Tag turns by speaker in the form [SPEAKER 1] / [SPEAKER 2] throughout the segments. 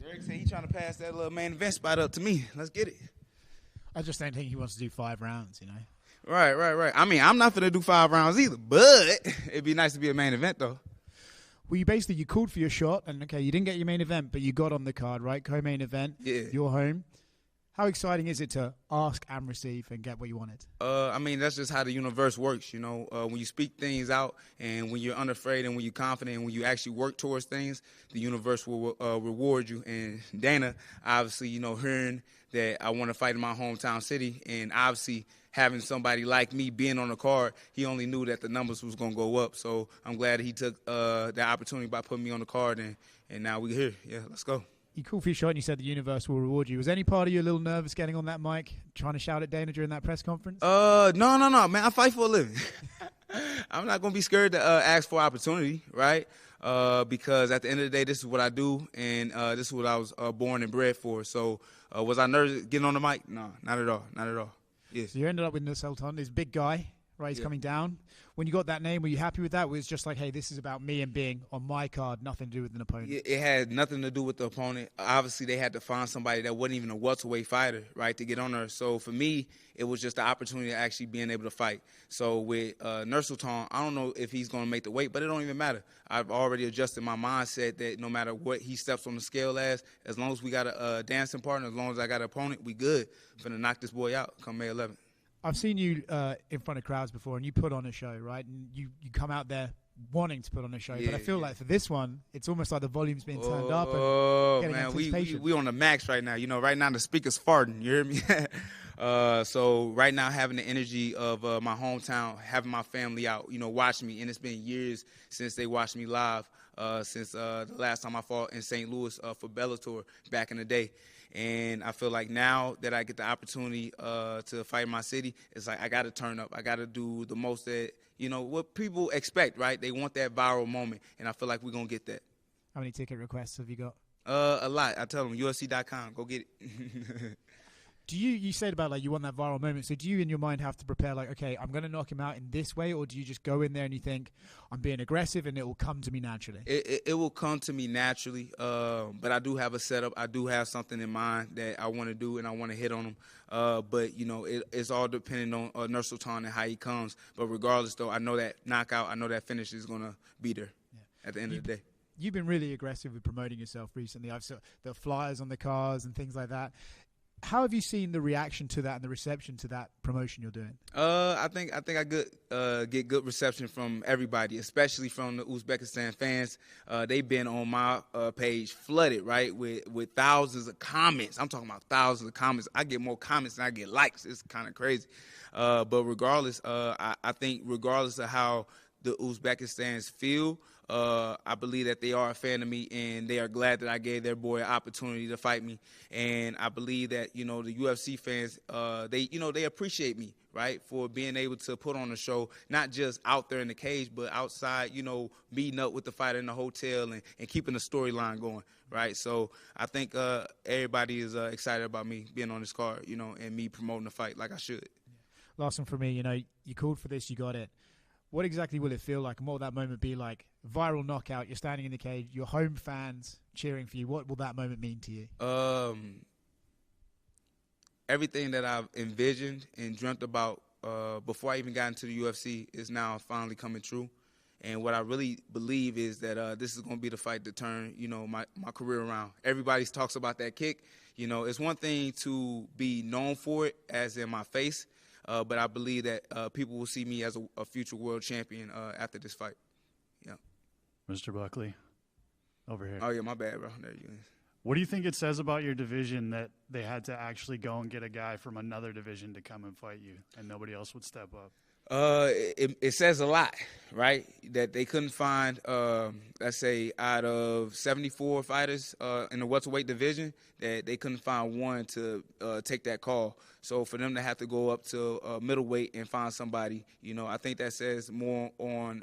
[SPEAKER 1] Derek said he trying to pass that little main event spot up to me. Let's get it.
[SPEAKER 2] I just don't think he wants to do 5 rounds, you know.
[SPEAKER 1] Right. I mean, I'm not going to do 5 rounds either, but it'd be nice to be a main event, though.
[SPEAKER 2] Well, you called for your shot, and, okay, you didn't get your main event, but you got on the card, right? Co-main event.
[SPEAKER 1] Yeah.
[SPEAKER 2] You're home. How exciting is it to ask and receive and get what you wanted?
[SPEAKER 1] I mean, that's just how the universe works, you know. When you speak things out and when you're unafraid and when you're confident and when you actually work towards things, the universe will reward you. And Dana, obviously, you know, hearing that I want to fight in my hometown city and obviously having somebody like me being on the card, he only knew that the numbers was going to go up. So I'm glad he took the opportunity by putting me on the card, and now we're here. Yeah, let's go.
[SPEAKER 2] You called for your shot and you said the universe will reward you. Was any part of you a little nervous getting on that mic, trying to shout at Dana during that press conference?
[SPEAKER 1] No, man. I fight for a living. I'm not going to be scared to ask for opportunity, right? Because at the end of the day, this is what I do, and this is what I was born and bred for. So was I nervous getting on the mic? No, not at all. Not at all. Yeah.
[SPEAKER 2] So you ended up with Nursulton, this big guy, right? He's coming down. When you got that name, were you happy with that? Was it just like, hey, this is about me and being on my card, nothing to do with an opponent?
[SPEAKER 1] It had nothing to do with the opponent. Obviously, they had to find somebody that wasn't even a welterweight fighter, right, to get on there. So for me, it was just the opportunity of actually being able to fight. So with Nursulton, I don't know if he's going to make the weight, but it don't even matter. I've already adjusted my mindset that no matter what he steps on the scale as long as we got a dancing partner, as long as I got an opponent, we good. I'm finna knock this boy out come May 11th.
[SPEAKER 2] I've seen you in front of crowds before, and you put on a show, right? And you come out there wanting to put on a show. But I feel like for this one, it's almost like the volume's being turned up.
[SPEAKER 1] Oh, man, we on the max right now. You know, right now the speaker's farting. You hear me? So right now having the energy of my hometown, having my family out, you know, watching me. And it's been years since they watched me live, since the last time I fought in St. Louis for Bellator back in the day. And I feel like now that I get the opportunity to fight in my city, it's like I got to turn up. I got to do the most that, you know, what people expect, right? They want that viral moment, and I feel like we're going to get that.
[SPEAKER 2] How many ticket requests have you got?
[SPEAKER 1] A lot. I tell them, UFC.com, go get it.
[SPEAKER 2] Do you said about like you want that viral moment, so do you in your mind have to prepare like, okay, I'm going to knock him out in this way, or do you just go in there and you think, I'm being aggressive and it will come to me naturally?
[SPEAKER 1] It will come to me naturally, but I do have a setup. I do have something in mind that I want to do and I want to hit on him. But, you know, it's all depending on Nursulton and how he comes. But regardless, though, I know that knockout, I know that finish is going to be there at the end of the day.
[SPEAKER 2] You've been really aggressive with promoting yourself recently. I've saw the flyers on the cars and things like that. How have you seen the reaction to that and the reception to that promotion you're doing?
[SPEAKER 1] I think I get good reception from everybody, especially from the Uzbekistan fans. They've been on my page flooded, right, with thousands of comments. I'm talking about thousands of comments. I get more comments than I get likes. It's kind of crazy. But regardless, I think regardless of how the Uzbekistans feel, I believe that they are a fan of me, and they are glad that I gave their boy an opportunity to fight me. And I believe that, you know, the UFC fans, they appreciate me, right, for being able to put on a show, not just out there in the cage, but outside, you know, meeting up with the fighter in the hotel and keeping the storyline going, right? So I think everybody is excited about me being on this card, you know, and me promoting the fight like I should.
[SPEAKER 2] Last one for me, you know, you called for this, you got it. What exactly will it feel like, and what will that moment be like? Viral knockout, you're standing in the cage, your home fans cheering for you. What will that moment mean to you?
[SPEAKER 1] Everything that I've envisioned and dreamt about before I even got into the UFC is now finally coming true. And what I really believe is that this is going to be the fight to turn, you know, my career around. Everybody talks about that kick. You know, it's one thing to be known for it, as in my face, but I believe that people will see me as a future world champion after this fight. Yeah.
[SPEAKER 3] Mr. Buckley, over here.
[SPEAKER 1] Oh, yeah, my bad, bro. There you go.
[SPEAKER 3] What do you think it says about your division that they had to actually go and get a guy from another division to come and fight you and nobody else would step up?
[SPEAKER 1] It says a lot, right? That they couldn't find, let's say, out of 74 fighters in the welterweight division, that they couldn't find one to take that call. So for them to have to go up to middleweight and find somebody, you know, I think that says more on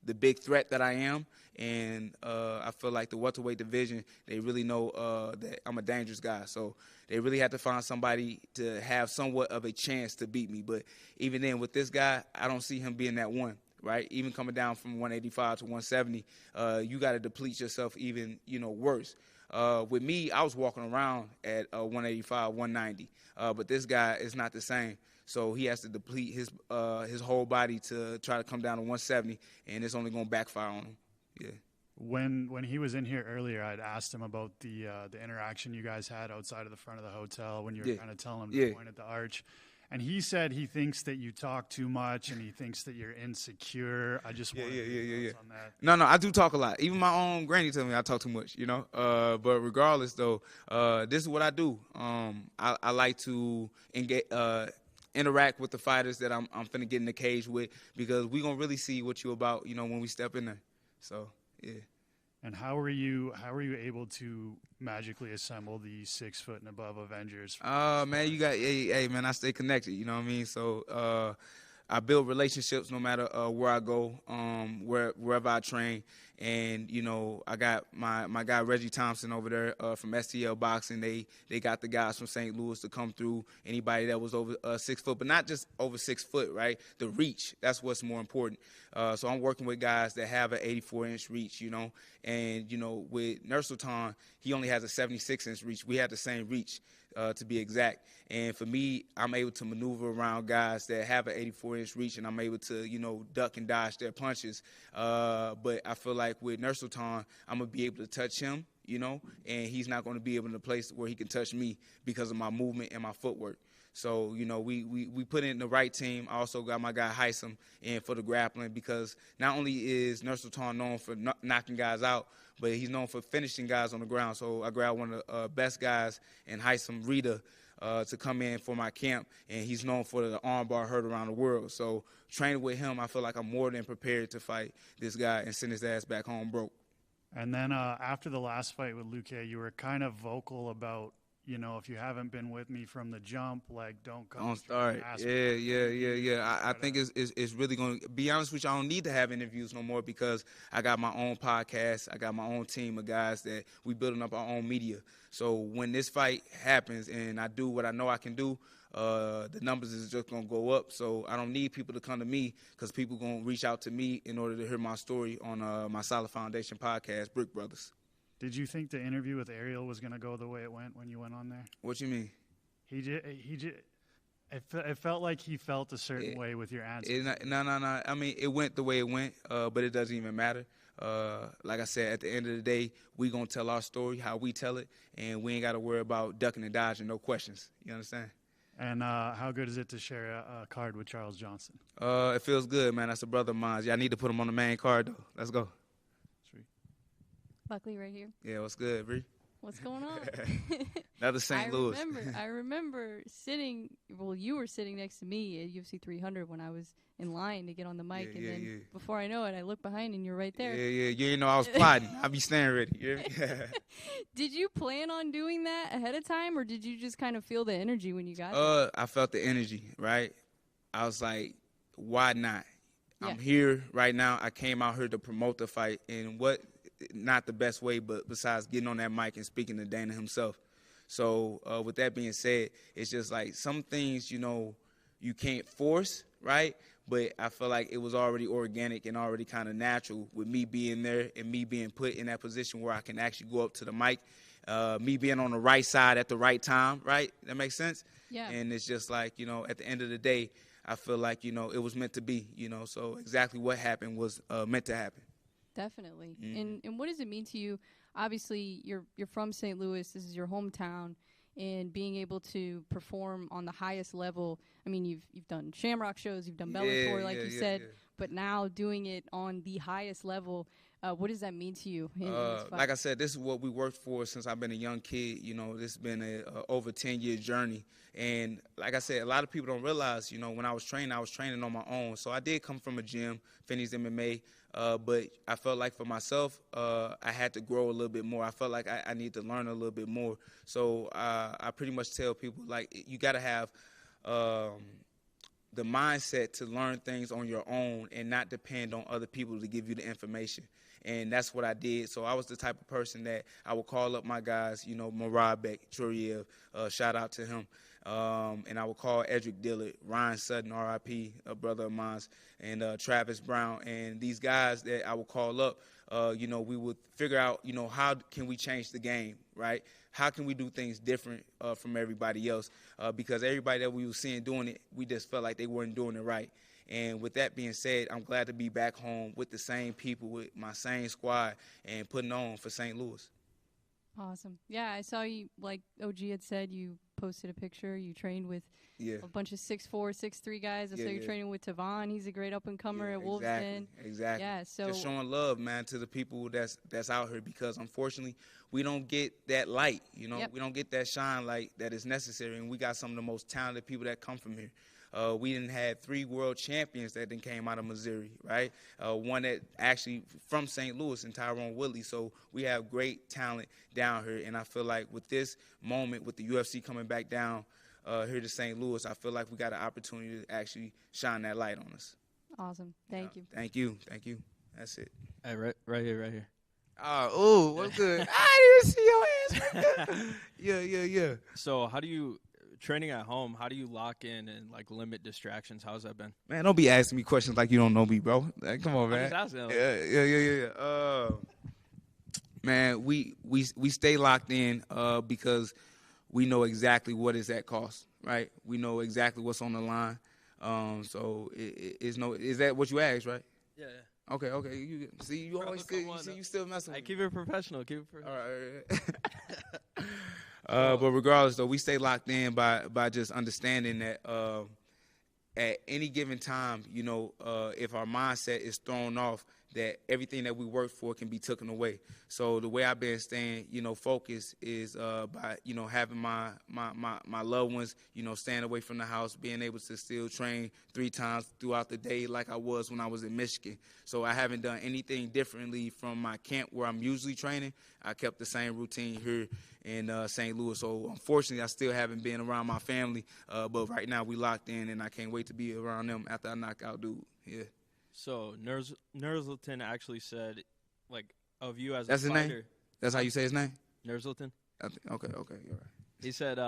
[SPEAKER 1] the big threat that I am. And I feel like the welterweight division, they really know that I'm a dangerous guy. So they really had to find somebody to have somewhat of a chance to beat me. But even then, with this guy, I don't see him being that one, right? Even coming down from 185 to 170, you got to deplete yourself even, worse. With me, I was walking around at 185, 190, but this guy is not the same. So he has to deplete his whole body to try to come down to 170, and it's only going to backfire on him. Yeah.
[SPEAKER 3] When he was in here earlier, I'd asked him about the interaction you guys had outside of the front of the hotel when you were kind of telling him to point at the arch. And he said he thinks that you talk too much and he thinks that you're insecure. I just want your thoughts on that.
[SPEAKER 1] No, I do talk a lot. Even my own granny tells me I talk too much, But regardless, though, this is what I do. I like to engage, interact with the fighters that I'm finna get in the cage with, because we gonna really see what you about, when we step in there. So, yeah.
[SPEAKER 3] And how are you able to magically assemble the 6 foot and above Avengers?
[SPEAKER 1] Man, you got, hey, man, I stay connected. You know what I mean? So, I build relationships no matter where I go, wherever I train. And, I got my guy Reggie Thompson over there from STL Boxing. They got the guys from St. Louis to come through, anybody that was over 6 foot, but not just over 6 foot, right? The reach, that's what's more important. So I'm working with guys that have an 84-inch reach, And, with Nursulton, he only has a 76-inch reach. We had the same reach, to be exact. And for me, I'm able to maneuver around guys that have an 84-inch reach, and I'm able to, duck and dodge their punches. But I feel like with Nursulton, I'm going to be able to touch him, and he's not going to be able to place where he can touch me because of my movement and my footwork. So, we put in the right team. I also got my guy Heisem in for the grappling, because not only is Nursulton known for knocking guys out, but he's known for finishing guys on the ground. So I grabbed one of the best guys in Heisem Rita to come in for my camp, and he's known for the armbar heard around the world. So training with him, I feel like I'm more than prepared to fight this guy and send his ass back home broke.
[SPEAKER 3] And then after the last fight with Luque, you were kind of vocal about, if you haven't been with me from the jump, like, don't come.
[SPEAKER 1] Don't start. Yeah. I think it's really going to be honest with you. I don't need to have interviews no more, because I got my own podcast. I got my own team of guys that we building up our own media. So when this fight happens and I do what I know I can do, the numbers is just going to go up. So I don't need people to come to me, because people going to reach out to me in order to hear my story on my Solid Foundation podcast, Brick Brothers.
[SPEAKER 3] Did you think the interview with Ariel was going to go the way it went when you went on there?
[SPEAKER 1] What you mean?
[SPEAKER 3] It felt like he felt a certain way with your answer.
[SPEAKER 1] No. I mean, it went the way it went, but it doesn't even matter. Like I said, at the end of the day, we going to tell our story, how we tell it, and we ain't got to worry about ducking and dodging, no questions. You understand?
[SPEAKER 3] And how good is it to share a card with Charles Johnson?
[SPEAKER 1] It feels good, man. That's a brother of mine. I need to put him on the main card, though. Let's go.
[SPEAKER 4] Buckley right here.
[SPEAKER 1] Yeah, what's good, Bree?
[SPEAKER 4] What's going on?
[SPEAKER 1] Another St. Louis.
[SPEAKER 4] I remember sitting, you were sitting next to me at UFC 300 when I was in line to get on the mic. Before I know it, I look behind and you're right there.
[SPEAKER 1] Yeah. You didn't know I was plotting. I be staying ready. You hear me?
[SPEAKER 4] Did you plan on doing that ahead of time, or did you just kind of feel the energy when you got there?
[SPEAKER 1] I felt the energy, right? I was like, why not? Yeah. I'm here right now. I came out here to promote the fight, and not the best way, but besides getting on that mic and speaking to Dana himself. So with that being said, it's just like some things, you can't force, right? But I feel like it was already organic and already kind of natural with me being there and me being put in that position where I can actually go up to the mic, me being on the right side at the right time, right? That makes sense?
[SPEAKER 4] Yeah.
[SPEAKER 1] And it's just like, at the end of the day, I feel like, it was meant to be, so exactly what happened was meant to happen.
[SPEAKER 4] Definitely. And what does it mean to you? Obviously, you're from St. Louis. This is your hometown. And being able to perform on the highest level. I mean, you've done Shamrock shows, you've done Bellator, like you said. Yeah. But now doing it on the highest level, what does that mean to you?
[SPEAKER 1] Like I said, this is what we worked for since I've been a young kid. This has been a over 10-year journey. And like I said, a lot of people don't realize, when I was training on my own. So I did come from a gym, Finney's MMA. But I felt like for myself, I had to grow a little bit more. I felt like I need to learn a little bit more. So I pretty much tell people, like, you got to have the mindset to learn things on your own and not depend on other people to give you the information. And that's what I did. So I was the type of person that I would call up my guys, Murad Beck, Churiev, shout out to him. And I would call Edric Dillard, Ryan Sutton, R.I.P., a brother of mine, and Travis Brown. And these guys that I would call up, we would figure out, how can we change the game, right? How can we do things different from everybody else? Because everybody that we were seeing doing it, we just felt like they weren't doing it right. And with that being said, I'm glad to be back home with the same people, with my same squad, and putting on for St. Louis.
[SPEAKER 4] Awesome. Yeah, I saw you, like OG had said, you posted a picture. You trained with a bunch of 6'4", 6'3" guys. I saw you training with Tavon. He's a great up-and-comer at Wolves Den.
[SPEAKER 1] Exactly.
[SPEAKER 4] Yeah, so
[SPEAKER 1] just showing love, man, to the people that's out here, because unfortunately we don't get that light. We don't get that shine light that is necessary, and we got some of the most talented people that come from here. We didn't have 3 world champions that then came out of Missouri, right? One that actually from St. Louis, and Tyrone Woodley. So we have great talent down here, and I feel like with this moment, with the UFC coming back down here to St. Louis, I feel like we got an opportunity to actually shine that light on us.
[SPEAKER 4] Awesome. Thank you.
[SPEAKER 1] Thank you. That's it.
[SPEAKER 3] Hey, right here.
[SPEAKER 1] Oh, what's good? I didn't see your ass. Yeah.
[SPEAKER 5] So how do you... Training at home, how do you lock in and limit distractions? How's that been?
[SPEAKER 1] Man, don't be asking me questions like you don't know me, bro. Like, come on, man.
[SPEAKER 5] I'm just asking.
[SPEAKER 1] Yeah. Man, we stay locked in because we know exactly what is at cost, right? We know exactly what's on the line. So is that what you asked, right?
[SPEAKER 5] Yeah.
[SPEAKER 1] Okay. You always good. You still messing with me.
[SPEAKER 5] Keep it professional. All
[SPEAKER 1] right. But regardless, though, we stay locked in by just understanding that at any given time, if our mindset is thrown off, that everything that we work for can be taken away. So the way I've been staying, focused is by, having my loved ones, staying away from the house, being able to still train 3 times throughout the day like I was when I was in Michigan. So I haven't done anything differently from my camp where I'm usually training. I kept the same routine here in St. Louis. So unfortunately, I still haven't been around my family. But right now we locked in, and I can't wait to be around them after I knock out dude. Yeah.
[SPEAKER 5] So Nursulton actually said, of you as
[SPEAKER 1] That's
[SPEAKER 5] a
[SPEAKER 1] his
[SPEAKER 5] fighter.
[SPEAKER 1] name? That's how you say his name?
[SPEAKER 5] Nursulton?
[SPEAKER 1] Okay, you're right.
[SPEAKER 5] He said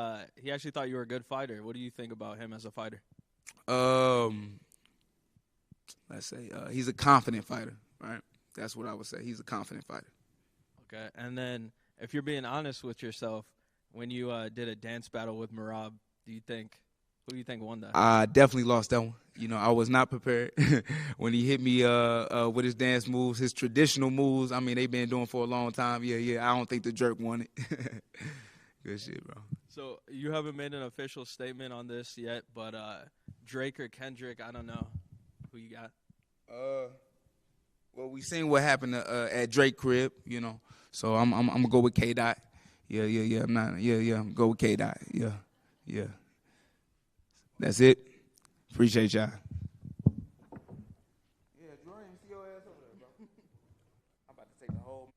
[SPEAKER 5] he actually thought you were a good fighter. What do you think about him as a fighter?
[SPEAKER 1] Let's say he's a confident fighter, right? That's what I would say. He's a confident fighter.
[SPEAKER 5] Okay, and then if you're being honest with yourself, when you did a dance battle with Merab, who do you think won that? I
[SPEAKER 1] definitely lost that one. I was not prepared when he hit me with his dance moves, his traditional moves. I mean, they've been doing for a long time. Yeah. I don't think the jerk won it. Good shit, bro.
[SPEAKER 5] So you haven't made an official statement on this yet, but Drake or Kendrick, I don't know. Who you got?
[SPEAKER 1] Well, we seen what happened at Drake crib, So I'm gonna go with K Dot. Yeah. I'm not. Yeah. I'm go with K Dot. Yeah. That's it. Appreciate y'all. Yeah, Jordan, see your ass over there, bro. I'm about to take the whole.